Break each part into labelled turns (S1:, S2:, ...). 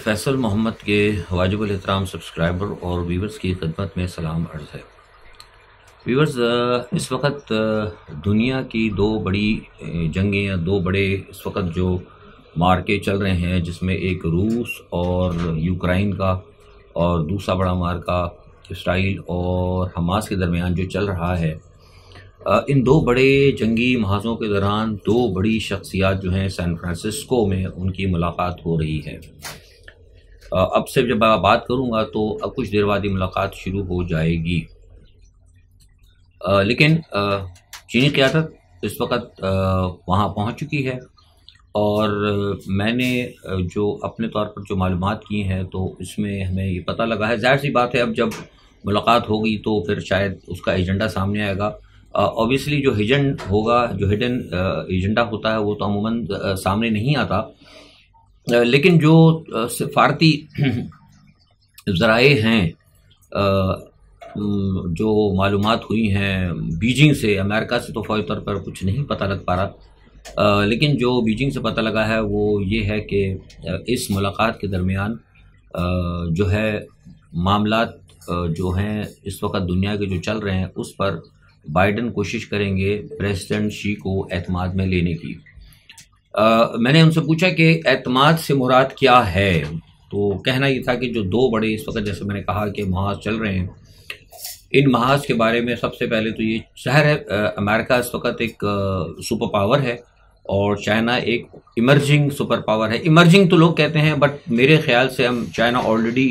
S1: फैसल मोहम्मद के वाजिबुल एहतराम सब्सक्राइबर और व्यूवर्स की खिदमत में सलाम अर्ज़ है। व्यूवर्स, इस वक्त दुनिया की दो बड़ी जंगें या दो बड़े इस वक्त जो मार्के चल रहे हैं, जिसमें एक रूस और यूक्रेन का और दूसरा बड़ा मार्का इसराइल और हमास के दरमियान जो चल रहा है। इन दो बड़े जंगी महाज़ों के दौरान दो बड़ी शख्सियात जो हैं सैन फ्रांसिस्को में उनकी मुलाकात हो रही है। अब से जब बात करूंगा तो अब कुछ देर बाद ही मुलाकात शुरू हो जाएगी। लेकिन चीनी क़यादत इस वक्त वहां पहुंच चुकी है और मैंने जो अपने तौर पर जो मालूमात की हैं तो इसमें हमें ये पता लगा है, जाहिर सी बात है अब जब मुलाकात होगी तो फिर शायद उसका एजेंडा सामने आएगा। ऑब्वियसली जो हिडन एजेंडा होता है वो तो अमूमन सामने नहीं आता, लेकिन जो सिफारती ज़राए हैं, जो मालूमात हुई हैं बीजिंग से, अमेरिका से तो फौरी तौर पर कुछ नहीं पता लग पा रहा, लेकिन जो बीजिंग से पता लगा है वो ये है कि इस मुलाकात के दरमियान जो है मामलात जो हैं इस वक्त दुनिया के जो चल रहे हैं उस पर बाइडन कोशिश करेंगे प्रेसिडेंट शी को एतमाद में लेने की। मैंने उनसे पूछा कि एतमाद से मुराद क्या है, तो कहना ये था कि जो दो बड़े इस वक्त, जैसे मैंने कहा कि महाज चल रहे हैं, इन महाज के बारे में सबसे पहले तो ये शहर है, अमेरिका इस वक्त एक सुपर पावर है और चाइना एक इमर्जिंग सुपर पावर है। इमर्जिंग तो लोग कहते हैं, बट मेरे ख्याल से हम चाइना ऑलरेडी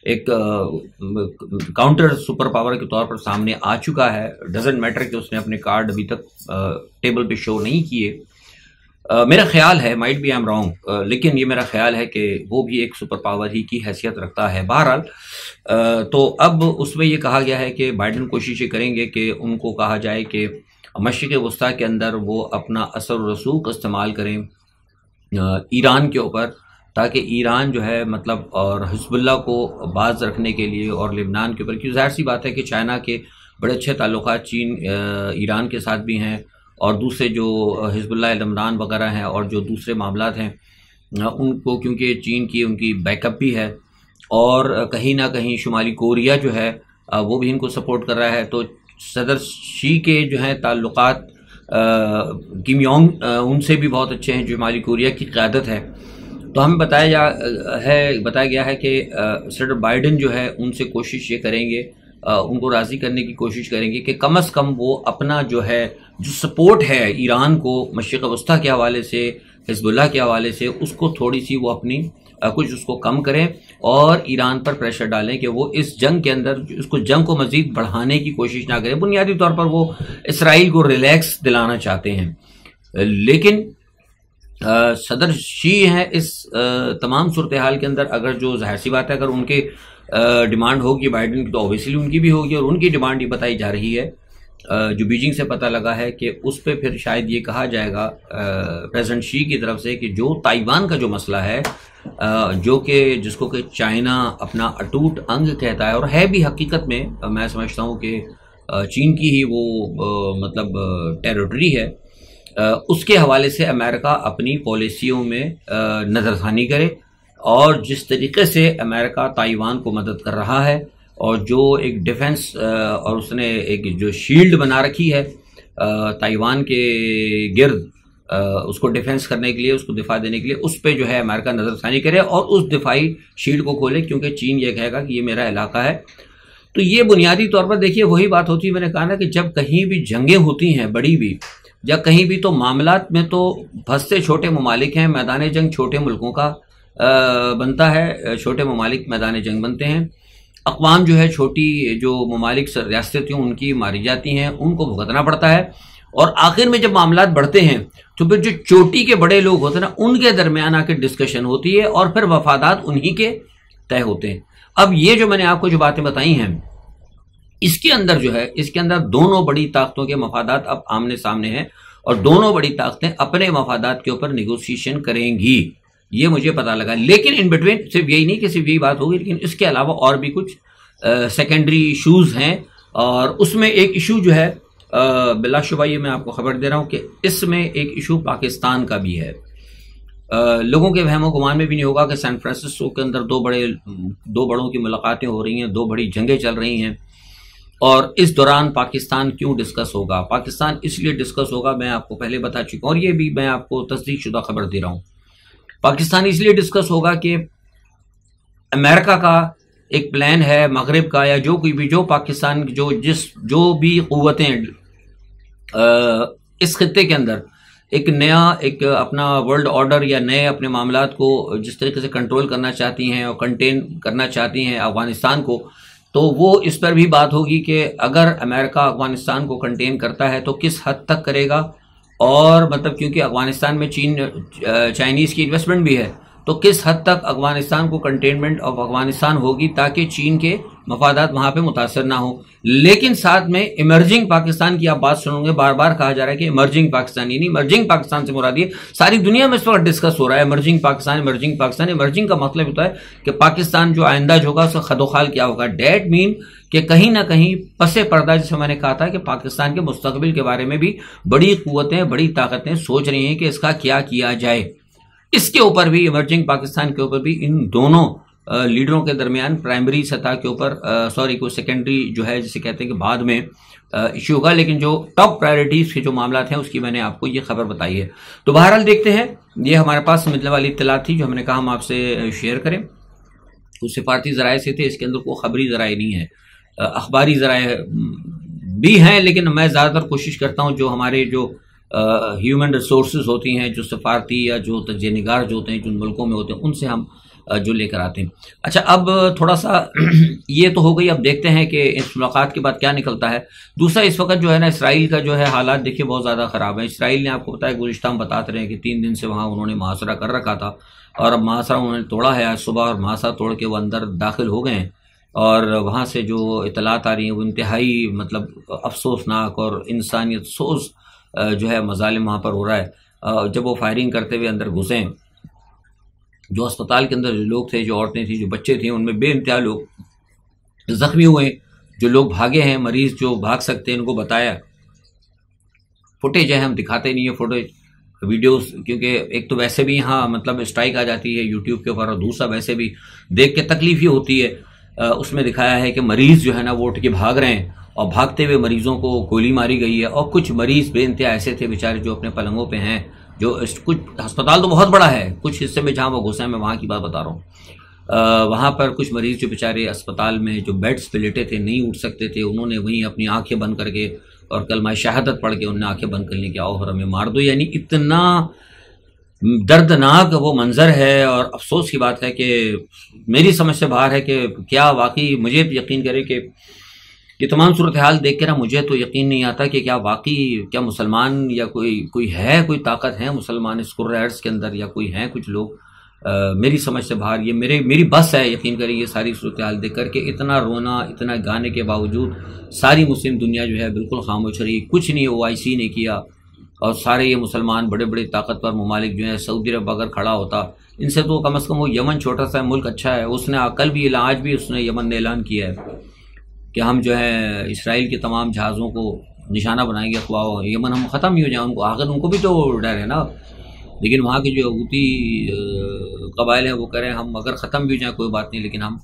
S1: एक काउंटर सुपर पावर के तौर पर सामने आ चुका है। डजेंट मैटर कि उसने अपने कार्ड अभी तक टेबल पे शो नहीं किए। मेरा ख्याल है, might be I am wrong, लेकिन ये मेरा ख्याल है कि वो भी एक सुपर पावर ही की हैसियत रखता है। बहरहाल तो अब उसमें ये कहा गया है कि बाइडन कोशिशें करेंगे कि उनको कहा जाए कि मशरिक़ वस्ता के अंदर वो अपना असर और रसूख इस्तेमाल करें ईरान के ऊपर, ताकि ईरान जो है मतलब और हिज़्बुल्लाह को बाज रखने के लिए और लेबनान के ऊपर, क्योंकि जाहिर सी बात है कि चाइना के बड़े अच्छे ताल्लुकात चीन ईरान के साथ भी हैं और दूसरे जो हिज़्बुल्लाह लेबनान वगैरह हैं और जो दूसरे मामलात हैं उनको, क्योंकि चीन की उनकी बैकअप भी है और कहीं ना कहीं शुमाली कोरिया जो है वो भी इनको सपोर्ट कर रहा है। तो सदर शी के जो हैं ताल्लुकात किम योंग उनसे भी बहुत अच्छे हैं, जो शुमाली कोरिया की क़यादत है। तो हमें बताया गया है कि सदर बाइडन जो है उनसे कोशिश ये करेंगे, उनको राज़ी करने की कोशिश करेंगे कि कम अज़ कम वो अपना जो है जो सपोर्ट है ईरान को मशरिक़ वस्ता के हवाले से, हिज़्बुल्लाह के हवाले से, उसको थोड़ी सी वो अपनी कुछ उसको कम करें और ईरान पर प्रेशर डालें कि वो इस जंग के अंदर उसको जंग को मज़ीद बढ़ाने की कोशिश ना करें। बुनियादी तौर पर वो इसराइल को रिलैक्स दिलाना चाहते हैं, लेकिन सदर शी हैं इस तमाम सूरत हाल के अंदर, अगर जो जाहिर सी बात है अगर उनके डिमांड होगी बाइडन की तो ऑब्वियसली उनकी भी होगी, और उनकी डिमांड ये बताई जा रही है जो बीजिंग से पता लगा है कि उस पर फिर शायद ये कहा जाएगा प्रेसिडेंट शी की तरफ से कि जो ताइवान का जो मसला है, जो कि जिसको कि चाइना अपना अटूट अंग कहता है और है भी हकीकत में, मैं समझता हूँ कि चीन की ही वो मतलब टेरिटरी है, उसके हवाले से अमेरिका अपनी पॉलिसियों में नज़रसानी करे और जिस तरीके से अमेरिका ताइवान को मदद कर रहा है और जो एक डिफेंस और उसने एक जो शील्ड बना रखी है ताइवान के गिर्द, उसको डिफेंस करने के लिए, उसको दिफा देने के लिए, उस पर जो है अमेरिका नज़रसानी करे और उस दिफाई शील्ड को खोले, क्योंकि चीन ये कहेगा कि ये मेरा इलाका है। तो ये बुनियादी तौर पर देखिए वही बात होती है, मैंने कहा ना कि जब कहीं भी जंगें होती हैं बड़ी भी या कहीं भी, तो मामलात में तो फंसते छोटे ममालिक हैं, मैदान जंग छोटे मुल्कों का बनता है, छोटे ममालिक मैदान जंग बनते हैं। अक़वाम जो है छोटी जो ममालिक रियासतें उनकी मारी जाती हैं, उनको भुगतना पड़ता है और आखिर में जब मामलात बढ़ते हैं तो फिर जो चोटी के बड़े लोग होते हैं ना, उनके दरमियान आकर डिस्कशन होती है और फिर वफादात उन्हीं के तय होते हैं। अब ये जो मैंने आपको जो बातें बताई हैं, इसके अंदर जो है, इसके अंदर दोनों बड़ी ताकतों के मफादात अब आमने सामने हैं और दोनों बड़ी ताकतें अपने मफादात के ऊपर निगोशिएशन करेंगी, ये मुझे पता लगा। लेकिन इन बिटवीन सिर्फ यही नहीं कि सिर्फ यही बात होगी, लेकिन इसके अलावा और भी कुछ सेकेंडरी इशूज़ हैं और उसमें एक इशू जो है बिलाशुबा ये मैं आपको खबर दे रहा हूँ कि इसमें एक इशू पाकिस्तान का भी है। लोगों के वहमो गुमान में भी नहीं होगा कि सैन फ्रांसिस्को के अंदर दो बड़ों की मुलाकातें हो रही हैं, दो बड़ी जंगें चल रही हैं। और इस दौरान पाकिस्तान क्यों डिस्कस होगा? पाकिस्तान इसलिए डिस्कस होगा, मैं आपको पहले बता चुका हूं, और ये भी मैं आपको तस्दीक शुदा खबर दे रहा हूं। पाकिस्तान इसलिए डिस्कस होगा कि अमेरिका का एक प्लान है, मगरिब का या जो पाकिस्तान जो भी कुव्वतें इस खित्ते के अंदर एक अपना वर्ल्ड ऑर्डर या नए अपने मामलात को जिस तरीके से कंट्रोल करना चाहती हैं और कंटेन करना चाहती हैं अफगानिस्तान को, तो वो इस पर भी बात होगी कि अगर अमेरिका अफगानिस्तान को कंटेन करता है तो किस हद तक करेगा। और मतलब क्योंकि अफगानिस्तान में चाइनीज़ की इन्वेस्टमेंट भी है, तो किस हद तक अफगानिस्तान को कंटेनमेंट ऑफ अफगानिस्तान होगी ताकि चीन के मफादात वहां पे मुतासर ना हो। लेकिन साथ में इमर्जिंग पाकिस्तान की आप बात सुनोगे, बार बार कहा जा रहा है कि इमर्जिंग पाकिस्तान, यानी इमर्जिंग पाकिस्तान से मुराद ये सारी दुनिया में इस वक्त डिस्कस हो रहा है, emerging Pakistan, emerging Pakistan. Emerging का मतलब होता है कि पाकिस्तान जो आइंदा होगा उसका खदोखाल क्या होगा। डेट मीन कि कहीं ना कहीं पसे पर्दा, जिसे मैंने कहा था कि पाकिस्तान के मुस्तकबिल के बारे में भी बड़ी कुव्वतें, बड़ी ताकतें सोच रही हैं कि इसका क्या किया जाए। इसके ऊपर भी, इमर्जिंग पाकिस्तान के ऊपर भी इन दोनों लीडरों के दरमियान प्राइमरी सतह के ऊपर कोई सेकेंडरी जो है जिसे कहते हैं कि बाद में इश्यू होगा, लेकिन जो टॉप प्रायोरिटीज के जो मामला हैं उसकी मैंने आपको ये खबर बताई है। तो बहरहाल देखते हैं, ये हमारे पास मिलने वाली इत्तला थी जो हमने कहा हम आपसे शेयर करें। कुछ सिफारती जराए से थे, इसके अंदर कोई खबरी जराए नहीं है, अखबारी जराए भी हैं, लेकिन मैं ज़्यादातर कोशिश करता हूँ जो हमारे जो ह्यूमन रिसोर्सेज होती हैं, जो सफारती या जो तजनिगार जो होते हैं जिन मुल्कों में होते हैं, उनसे हम जो लेकर आते हैं। अच्छा, अब थोड़ा सा ये तो हो गई, अब देखते हैं कि इस मुलाकात के बाद क्या निकलता है। दूसरा, इस वक्त जो है ना इसराइल का जो है हालात देखिए बहुत ज़्यादा ख़राब है। इसराइल ने, आपको पता है, गुज़िश्ता हम बताते रहे कि 3 दिन से वहाँ उन्होंने मुहासरा कर रखा था, और अब मुहासरा उन्होंने तोड़ा है आज सुबह, और मुहासरा तोड़ के वो अंदर दाखिल हो गए हैं। और वहाँ से जो इतलात आ रही हैं वो इंतहाई मतलब अफसोसनाक और इंसानियत सोज जो है मजालिम वहाँ पर हो रहा है। जब वो फायरिंग करते हुए अंदर घुसे, जो अस्पताल के अंदर जो लोग थे, जो औरतें थी, जो बच्चे थे, उनमें बेइंतहा लोग जख्मी हुए। जो लोग भागे हैं, मरीज जो भाग सकते हैं, उनको बताया। फुटेज है, हम दिखाते नहीं है फुटेज वीडियोस, क्योंकि एक तो वैसे भी यहाँ मतलब स्ट्राइक आ जाती है यूट्यूब के ऊपर, और दूसरा वैसे भी देख के तकलीफ ही होती है। उसमें दिखाया है कि मरीज जो है ना वो उठ के भाग रहे हैं, और भागते हुए मरीजों को गोली मारी गई है। और कुछ मरीज बेइंतहा ऐसे थे बेचारे जो अपने पलंगों पे हैं, जो कुछ अस्पताल तो बहुत बड़ा है, कुछ हिस्से में जहाँ वो घुसे हैं, मैं वहाँ की बात बता रहा हूँ। वहाँ पर कुछ मरीज जो बेचारे अस्पताल में जो बेड्स पे लेटे थे, नहीं उठ सकते थे, उन्होंने वहीं अपनी आंखें बंद करके और कलमा शहादत पढ़ के उन्होंने आंखें बंद कर ली कि आओ और हमें मार दो। यानी इतना दर्दनाक वो मंजर है, और अफसोस की बात है कि मेरी समझ से बाहर है कि क्या वाकई, मुझे यकीन करे कि ये तमाम सूरत हाल देख के ना मुझे तो यकीन नहीं आता कि क्या वाकई क्या मुसलमान या कोई है, कोई ताकत है मुसलमान इस कुर्रार्स के अंदर, या कोई है कुछ लोग। मेरी समझ से बाहर ये मेरी बस है, यकीन करें, ये सारी सूरत हाल देख करके इतना रोना, इतना गाने के बावजूद सारी मुस्लिम दुनिया जो है बिल्कुल खामोश रही, कुछ नहीं OIC ने किया। और सारे ये मुसलमान बड़े बड़े ताकतवर ममालिक जो हैं, सऊदी अरब अगर खड़ा होता इनसे तो कम अज़ कम वो यमन छोटा सा मुल्क अच्छा है, उसने कल भी आज भी उसने यमन ने ऐलान किया है कि हम जो है इसराइल के तमाम जहाज़ों को निशाना बनाएंगे, अफवाह यमन हम ख़त्म ही हो जाए उनको, आखिर उनको भी तो डर है ना। लेकिन वहाँ के जो हूती कबाइल हैं वो कह रहे हैं हम अगर ख़त्म भी हो जाए कोई बात नहीं, लेकिन हम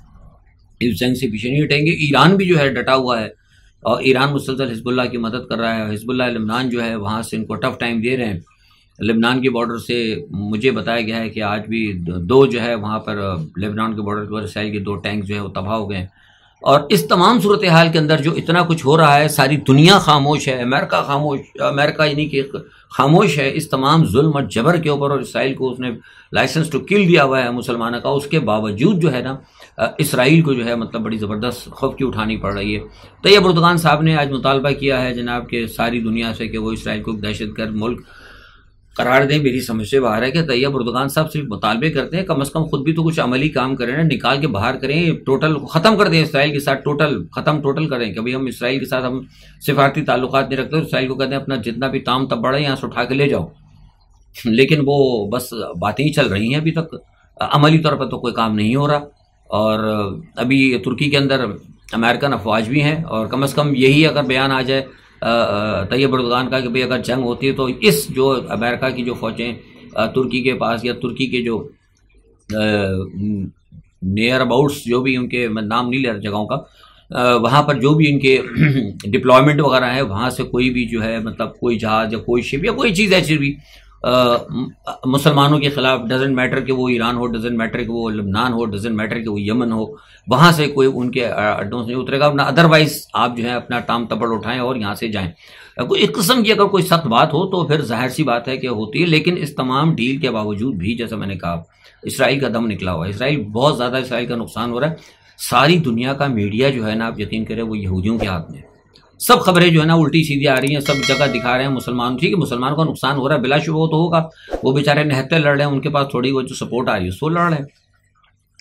S1: इस जंग से पीछे नहीं हटेंगे। ईरान भी जो है डटा हुआ है, और ईरान मुसलसल हिजबुल्लाह की मदद कर रहा है। हिजबुल्लाह लेबनान जो है वहाँ से इनको टफ टाइम दे रहे हैं। लेबनान के बॉर्डर से मुझे बताया गया है कि आज भी 2 जो है वहाँ पर लेबनान के बॉर्डर पर इसराइल के 2 टैंक जो है वो तबाह हो गए हैं। और इस तमाम सूरत हाल के अंदर जो इतना कुछ हो रहा है, सारी दुनिया खामोश है, अमेरिका यानी कि खामोश है इस तमाम जुल्म और जबर के ऊपर, और इसराइल को उसने लाइसेंस टू किल दिया हुआ है मुसलमानों का। उसके बावजूद जो है ना इसराइल को जो है मतलब बड़ी ज़बरदस्त खौफ की उठानी पड़ रही है। तैयब एर्दोगान साहब ने आज मुतालबा किया है जनाब के सारी दुनिया से कि वो इसराइल को दहशतगर्द मुल्क करार दें। मेरी समझ से बाहर है कि तैयब एर्दोगान साहब सिर्फ मुतालबे करते हैं, कम अज़ कम खुद भी तो कुछ अमली काम करें ना, निकाल के बाहर करें, टोटल ख़त्म कर दें इसराइल के साथ, टोटल करें। कभी हम इसराइल के साथ हम सिफारती ताल्लुकात नहीं रखते, इसराइल को कहते हैं अपना जितना भी ताम तब बड़ा है यहाँ से उठा के ले जाओ, लेकिन वो बस बातें ही चल रही हैं, अभी तक अमली तौर पर तो कोई काम नहीं हो रहा। और अभी तुर्की के अंदर अमेरिकन अफवाज भी हैं, और कम अज़ कम यही अगर बयान आ जाए तैयब एर्दोगान का कि भाई अगर जंग होती है तो इस जो अमेरिका की जो फ़ौजें तुर्की के पास या तुर्की के जो नियर अबाउट्स जो भी उनके, मैं नाम नहीं ले रहा जगहों का, वहाँ पर जो भी इनके डिप्लॉयमेंट वगैरह है, वहाँ से कोई भी जो है मतलब कोई जहाज या कोई शिप या कोई चीज़ ऐसी भी मुसलमानों के खिलाफ, डजेंट मैटर कि वो ईरान हो, डजेंट मैटर कि वो लबनान हो, डजेंट मैटर कि वो यमन हो, वहाँ से कोई उनके अड्डों से नहीं उतरेगा ना। अदरवाइज आप जो है अपना टाम तपड़ उठाएं और यहाँ से जाएं। कोई एक किस्म की अगर कोई सख्त बात हो तो फिर जाहिर सी बात है कि होती है, लेकिन इस तमाम डील के बावजूद भी जैसा मैंने कहा इसराइल का दम निकला हुआ है। इसराइल बहुत ज़्यादा, इसराइल का नुकसान हो रहा है। सारी दुनिया का मीडिया जो है ना, आप यकीन करें, वो यहूदियों के हाथ में। सब खबरें जो है ना उल्टी सीधी आ रही हैं, सब जगह दिखा रहे हैं मुसलमान। ठीक है, मुसलमानों का नुकसान हो रहा है, बिलाशुबह वो तो होगा, वो बेचारे निहत्ते लड़ रहे हैं, उनके पास थोड़ी वो जो सपोर्ट आ रही है सो लड़ रहे हैं।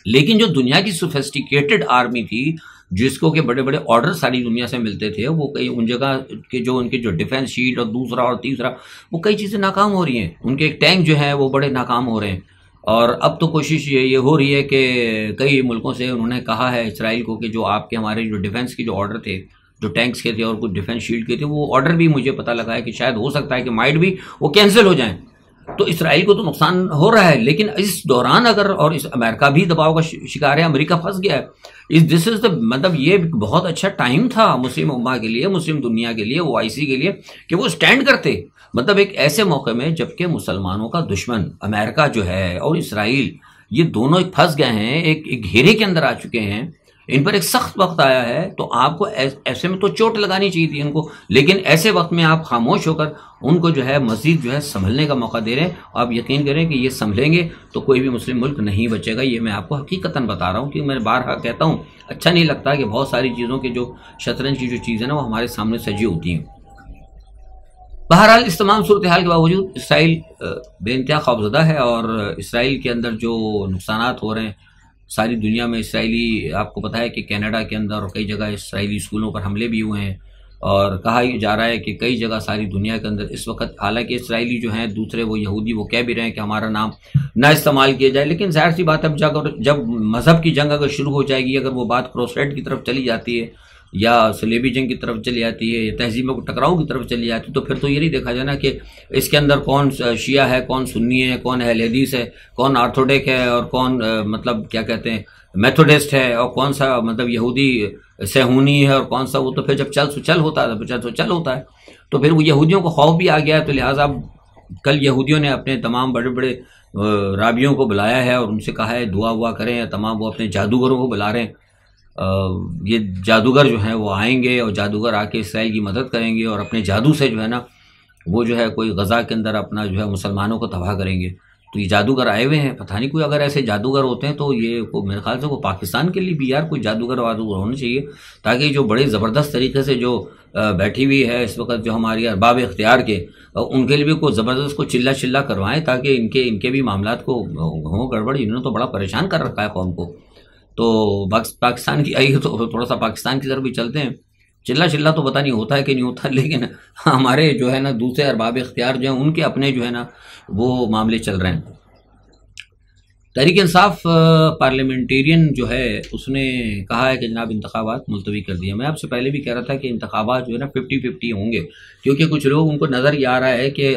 S1: लेकिन जो दुनिया की सोफिस्टिकेटेड आर्मी थी, जिसको के बड़े बड़े ऑर्डर सारी दुनिया से मिलते थे, वो कई उन जगह के जो उनके जो डिफेंस शील्ड और दूसरा और तीसरा, वो कई चीज़ें नाकाम हो रही हैं। उनके टैंक जो हैं वो बड़े नाकाम हो रहे हैं। और अब तो कोशिश ये हो रही है कि कई मुल्कों से उन्होंने कहा है इसराइल को कि जो आपके हमारे जो डिफेंस के जो ऑर्डर थे, जो टैंक्स के थे और कुछ डिफेंस शील्ड के थे, वो ऑर्डर भी मुझे पता लगा है कि शायद हो सकता है कि माइट भी वो कैंसिल हो जाएं। तो इसराइल को तो नुकसान हो रहा है, लेकिन इस दौरान अगर, और इस अमेरिका भी दबाव का शिकार है, अमेरिका फंस गया है। दिस इज द मतलब ये बहुत अच्छा टाइम था मुस्लिम उम्मा के लिए, मुस्लिम दुनिया के लिए, ओआईसी के लिए, कि वो स्टैंड करते। मतलब एक ऐसे मौके में जबकि मुसलमानों का दुश्मन अमेरिका जो है और इसराइल, ये दोनों एक फंस गए हैं, एक घेरे के अंदर आ चुके हैं, इन पर एक सख्त वक्त आया है। तो आपको ऐसे में तो चोट लगानी चाहिए थी इनको, लेकिन ऐसे वक्त में आप खामोश होकर उनको जो है मजीद जो है संभलने का मौका दे रहे हैं। आप यकीन करें कि ये संभलेंगे तो कोई भी मुस्लिम मुल्क नहीं बचेगा। ये मैं आपको हकीकतन बता रहा हूँ, कि मैं बारहा कहता हूँ, अच्छा नहीं लगता कि बहुत सारी चीज़ों के जो शतरंज की जो चीज़ें ना वो हमारे सामने सजी होती हैं। बहरहाल इस तमाम सूरत हाल के बावजूद इसराइल बेइंतहा खौफजदा है, और इसराइल के अंदर जो नुकसानात हो रहे हैं सारी दुनिया में, इसराइली, आपको पता है कि कनाडा के अंदर और कई जगह इसराइली स्कूलों पर हमले भी हुए हैं, और कहा जा रहा है कि कई जगह सारी दुनिया के अंदर इस वक्त, हालांकि इसराइली जो हैं दूसरे वो यहूदी, वो कह भी रहे हैं कि हमारा नाम ना इस्तेमाल किया जाए, लेकिन जाहिर सी बात है जब मज़हब की जंग अगर शुरू हो जाएगी, अगर वो बात क्रोसेट की तरफ चली जाती है या सलेबी जंग की तरफ चली जाती है या तहजीबों को टकराव की तरफ चली जाती है, तो फिर तो ये नहीं देखा जाना कि इसके अंदर कौन शिया है, कौन सुन्नी है, कौन अहले हदीस है, कौन ऑर्थोडॉक्स है, और कौन मतलब क्या कहते हैं मेथोडिस्ट है, और कौन सा मतलब यहूदी सहूनी है, और कौन सा वो। तो फिर जब चल होता है तो फिर वो यहूदियों को खौफ भी आ गया है। तो लिहाजा कल यहूदियों ने अपने तमाम बड़े बड़े राबियों को बुलाया है और उनसे कहा है दुआ हुआ करें। तमाम वो अपने जादूगरों को बुला रहे हैं। ये जादूगर जो हैं वो आएंगे और जादूगर आके इसराइल की मदद करेंगे, और अपने जादू से जो है ना वो जो है कोई गज़ा के अंदर अपना जो है मुसलमानों को तबाह करेंगे। तो ये जादूगर आए हुए हैं, पता नहीं कोई अगर ऐसे जादूगर होते हैं तो ये मेरे ख्याल से वो पाकिस्तान के लिए भी यार कोई जादूगर वादूगर होने चाहिए, ताकि जो बड़े ज़बरदस्त तरीके से जो बैठी हुई है इस वक्त जो हमारी अरबाब इख्तियार के, उनके लिए भी कोई ज़बरदस्त को चिल्ला करवाएं, ताकि इनके भी मामलात को हो गड़बड़। इन्होंने तो बड़ा परेशान कर रखा है कौम को। तो पाकिस्तान की आइए तो थोड़ा सा पाकिस्तान की तरफ भी चलते हैं। चिल्ला तो पता नहीं होता है कि नहीं होता, लेकिन हमारे जो है ना दूसरे अरबाब इख्तियार जो हैं उनके अपने जो है ना वो मामले चल रहे हैं। तहरीक इंसाफ पार्लियामेंटेरियन जो है उसने कहा है कि जनाब इंतखाबात मुलतवी कर दिया। मैं आपसे पहले भी कह रहा था कि इंतखाबात जो है ना 50-50 होंगे, क्योंकि कुछ लोग, उनको नज़र ये आ रहा है कि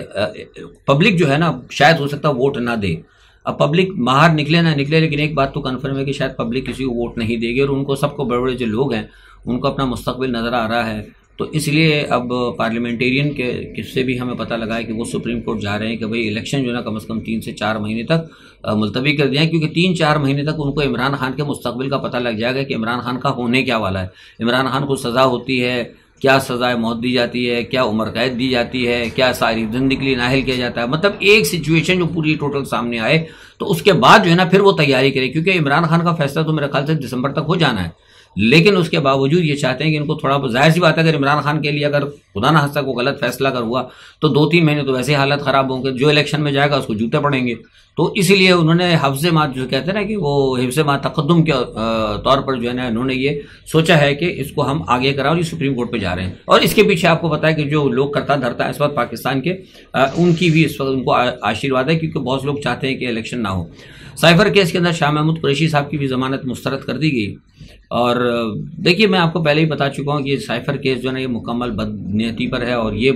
S1: पब्लिक जो है ना शायद हो सकता है वोट ना दे। अब पब्लिक बाहर निकले ना निकले, लेकिन एक बात तो कन्फर्म है कि शायद पब्लिक किसी को वोट नहीं देगी, और उनको सबको बड़े बड़े जो लोग हैं उनको अपना मुस्तकबिल नज़र आ रहा है। तो इसलिए अब पार्लियामेंटेरियन के किससे भी हमें पता लगा है कि वो सुप्रीम कोर्ट जा रहे हैं कि भाई इलेक्शन जो है ना कम से कम 3 से 4 महीने तक मुलतवी कर दिया है, क्योंकि 3-4 महीने तक उनको इमरान खान के मुस्तकबिल का पता लग जाएगा कि इमरान खान का होने क्या वाला है। इमरान खान को सज़ा होती है, क्या सज़ाए मौत दी जाती है, क्या उम्र कैद दी जाती है, क्या सारी ज़िंदगी के लिए नाहिल किया जाता है। मतलब एक सिचुएशन जो पूरी टोटल सामने आए तो उसके बाद जो है ना फिर वो तैयारी करे, क्योंकि इमरान खान का फैसला तो मेरे ख्याल से दिसंबर तक हो जाना है। लेकिन उसके बावजूद ये चाहते हैं कि इनको थोड़ा, जाहिर सी बात है अगर इमरान खान के लिए अगर खुदा ना हंसा को गलत फैसला अगर हुआ तो 2-3 महीने तो वैसे हालत ख़राब होंगे, जो इलेक्शन में जाएगा उसको जूते पड़ेंगे। तो इसीलिए उन्होंने हफ्ज़े मात जो कहते हैं ना कि वो हिफ्ज़े मात तक़द्दुम के तौर पर जो है ना उन्होंने ये सोचा है कि इसको हम आगे कराओ, ये सुप्रीम कोर्ट पे जा रहे हैं। और इसके पीछे आपको पता है कि जो लोग करता धरता है इस वक्त पाकिस्तान के, उनकी भी इस वक्त उनको आशीर्वाद है, क्योंकि बहुत लोग चाहते हैं कि इलेक्शन ना हो। साइफर केस के अंदर शाह महमूद कुरैशी साहब की भी ज़मानत मुस्तरद कर दी गई। और देखिए मैं आपको पहले ही बता चुका हूँ कि साइफर केस जो है ना ये मुकम्मल बदनीयती पर है, और ये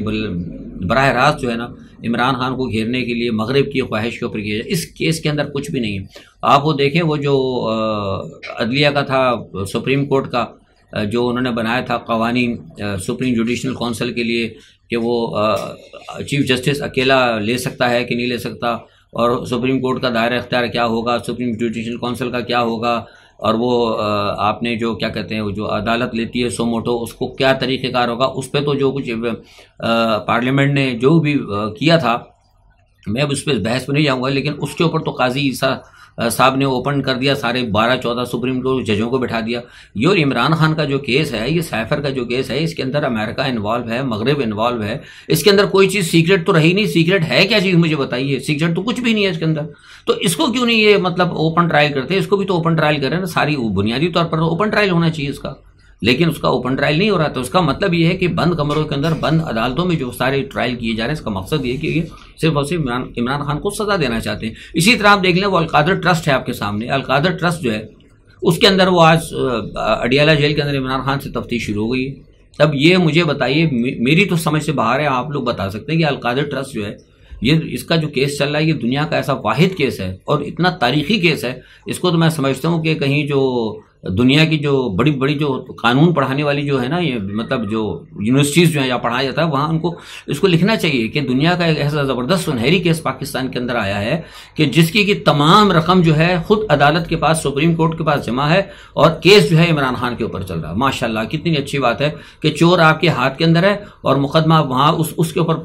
S1: बराह रास्त जो है ना इमरान खान को घेरने के लिए मगरिब की ख्वाहिश के ऊपर किया जाए। इस केस के अंदर कुछ भी नहीं है। आप वो देखें, वो जो अदलिया का था, सुप्रीम कोर्ट का जो उन्होंने बनाया था कवानीन सुप्रीम जुडिशल काउंसिल के लिए कि वो चीफ जस्टिस अकेला ले सकता है कि नहीं ले सकता, और सुप्रीम कोर्ट का दायरा इख्तियार क्या होगा, सुप्रीम जुडिशल काउंसिल का क्या होगा, और वो आपने जो क्या कहते हैं वो जो अदालत लेती है सो मोटो, उसको क्या तरीक़ेकार होगा, उस पर तो जो कुछ पार्लियामेंट ने जो भी किया था, मैं उस पर बहस में नहीं जाऊँगा, लेकिन उसके ऊपर तो काजी ईसा साहब ने ओपन कर दिया, सारे 12-14 सुप्रीम कोर्ट जजों को बिठा दिया। ये और इमरान खान का जो केस है, ये साइफर का जो केस है, इसके अंदर अमेरिका इन्वॉल्व है, मगरिब इन्वॉल्व है। इसके अंदर कोई चीज़ सीक्रेट तो रही नहीं। सीक्रेट है क्या चीज़, मुझे बताइए। सीक्रेट तो कुछ भी नहीं है इसके अंदर। तो इसको क्यों नहीं ये मतलब ओपन ट्रायल करते? इसको भी तो ओपन ट्रायल करें ना। सारी बुनियादी तौर पर ओपन ट्रायल होना चाहिए इसका, लेकिन उसका ओपन ट्रायल नहीं हो रहा। तो उसका मतलब ये है कि बंद कमरों के अंदर, बंद अदालतों में जो सारे ट्रायल किए जा रहे हैं, इसका मकसद ये है कि ये सिर्फ और सिर्फ इमरान खान को सजा देना चाहते हैं। इसी तरह आप देख लें, वो अलकादर ट्रस्ट है आपके सामने। अलकादर ट्रस्ट जो है उसके अंदर वो आज अडियाला जेल के अंदर इमरान खान से तफ्तीश शुरू हो गई है। अब ये मुझे बताइए, मेरी तो समझ से बाहर है, आप लोग बता सकते हैं कि अलकादर ट्रस्ट जो है, ये इसका जो केस चल रहा है, ये दुनिया का ऐसा वाहिद केस है और इतना तारीखी केस है। इसको तो मैं समझता हूँ कि कहीं जो दुनिया की जो बड़ी बड़ी जो कानून पढ़ाने वाली जो है ना, ये मतलब जो यूनिवर्सिटीज़ जो है या पढ़ाया जाता है, वहाँ उनको इसको लिखना चाहिए कि दुनिया का एक ऐसा ज़बरदस्त सुनहरी केस पाकिस्तान के अंदर आया है कि जिसकी की तमाम रकम जो है खुद अदालत के पास, सुप्रीम कोर्ट के पास जमा है, और केस जो है इमरान खान के ऊपर चल रहा है। माशाल्लाह, कितनी अच्छी बात है कि चोर आपके हाथ के अंदर है और मुकदमा वहाँ उसके ऊपर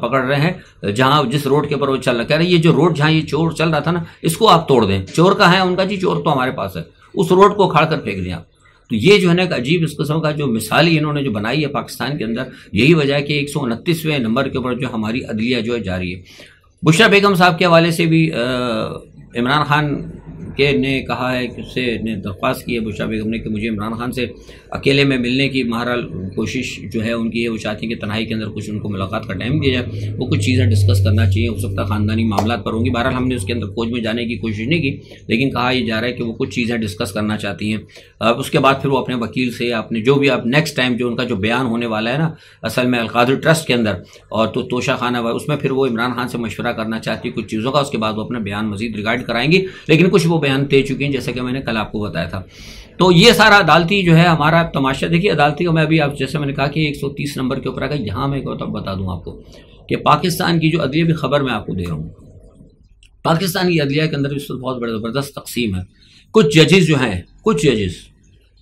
S1: पकड़ रहे हैं जहाँ जिस रोड के ऊपर वो चल रहा है। कह रहे ये जो रोड जहाँ ये चोर चल रहा था ना, इसको आप तोड़ दें। चोर का है उनका जी, चोर तो हमारे पास है, उस रोड को उखाड़ कर फेंक दिया। तो ये जो है ना एक अजीब इस किस्म का जो मिसाल इन्होंने जो बनाई है पाकिस्तान के अंदर, यही वजह है कि 129वें नंबर के ऊपर जो हमारी अदलिया जो है जा रही है। बुशरा बेगम साहब के हवाले से भी इमरान खान के ने कहा है कि उससे ने दरख्वास्त की है बुशरा बेगम ने कि मुझे इमरान खान से अकेले में मिलने की बहरहाल कोशिश जो है उनकी है। वो चाहती हैं कि तन्हाई के अंदर कुछ उनको मुलाकात का टाइम दिया जाए, वो कुछ चीज़ें डिस्कस करना चाहिए, हो सकता है ख़ानदानी मामला पर होंगी। बहरहाल हमने उसके अंदर खोज में जाने की कोशिश नहीं की, लेकिन कहा यह जा रहा है कि वो कुछ चीज़ें डिस्कस करना चाहती हैं। उसके बाद फिर वो अपने वकील से अपने जो भी अब नेक्स्ट टाइम जो उनका जो बयान होने वाला है ना, असल में अलकादर ट्रस्ट के अंदर और तो तोशा खाना, उसमें फिर वो इमरान खान से मशवरा करना चाहती है कुछ चीज़ों का। उसके बाद वो अपना बयान मजीद रिगार्ड कराएंगी, लेकिन कुछ वो बयान दे चुकी हैं जैसे कि मैंने कल आपको बताया था। तो ये सारा अदालती जो है हमारा तमाशा देखिए। अदालती को मैं अभी आप जैसे मैंने कहा कि 130 नंबर के ऊपर आ गया। यहाँ मैं बता दूं आपको कि पाकिस्तान की जो अदलिया भी खबर मैं आपको दे रहा हूँ, पाकिस्तान की अदलिया के अंदर इस वक्त बहुत बड़ा ज़बरदस्त तकसीम है। कुछ जजेस जो हैं, कुछ जजेस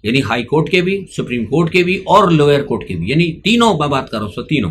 S1: यानी हाई कोर्ट के भी, सुप्रीम कोर्ट के भी और लोअर कोर्ट के भी, यानी तीनों मैं बात कर रहा हूँ, तीनों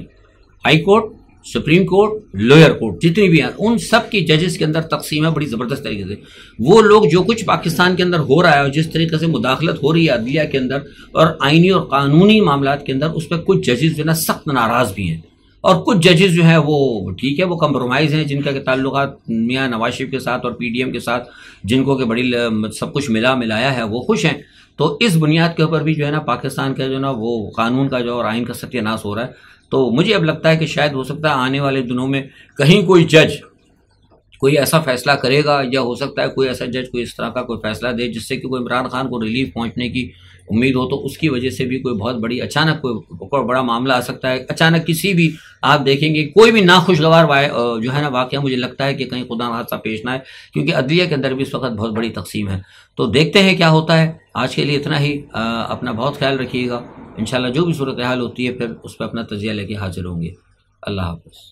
S1: high court, supreme court, lower court जितनी भी हैं, उन सब की जजेस के अंदर तकसीम है बड़ी ज़बरदस्त तरीके से। वो लोग जो कुछ पाकिस्तान के अंदर हो रहा है और जिस तरीके से मुदाखलत हो रही है अदलिया के अंदर और आइनी और कानूनी मामलात के अंदर, उस पर कुछ जजेस जो है ना सख्त नाराज़ भी हैं, और कुछ जजेस जो है वो ठीक है, वो कंप्रोमाइज़ हैं, जिनका ताल्लुकात मियाँ नवाज शरीफ के साथ और PDM के साथ, जिनको कि बड़ी सब कुछ मिलाया है, वो खुश हैं। तो इस बुनियाद के ऊपर भी जो है ना पाकिस्तान का जो ना वो कानून का जो और आइन का सत्यानाश हो रहा है। तो मुझे अब लगता है कि शायद हो सकता है आने वाले दिनों में कहीं कोई जज कोई ऐसा फैसला करेगा, या हो सकता है कोई ऐसा जज कोई इस तरह का कोई फैसला दे जिससे कि कोई इमरान खान को रिलीफ पहुंचने की उम्मीद हो, तो उसकी वजह से भी कोई बहुत बड़ी अचानक कोई बड़ा मामला आ सकता है। अचानक किसी भी आप देखेंगे कोई भी नाखुशगवार जो है ना वाक़या, मुझे लगता है कि कहीं खुदा न हादसा पेश ना आए, क्योंकि अदलिया के अंदर भी इस वक्त बहुत बड़ी तकसीम है। तो देखते हैं क्या होता है। आज के लिए इतना ही। अपना बहुत ख्याल रखिएगा। इंशाल्लाह जो भी सूरत हाल होती है फिर उस पर अपना तजिया लेके हाजिर होंगे। अल्लाह हाफ़िज़।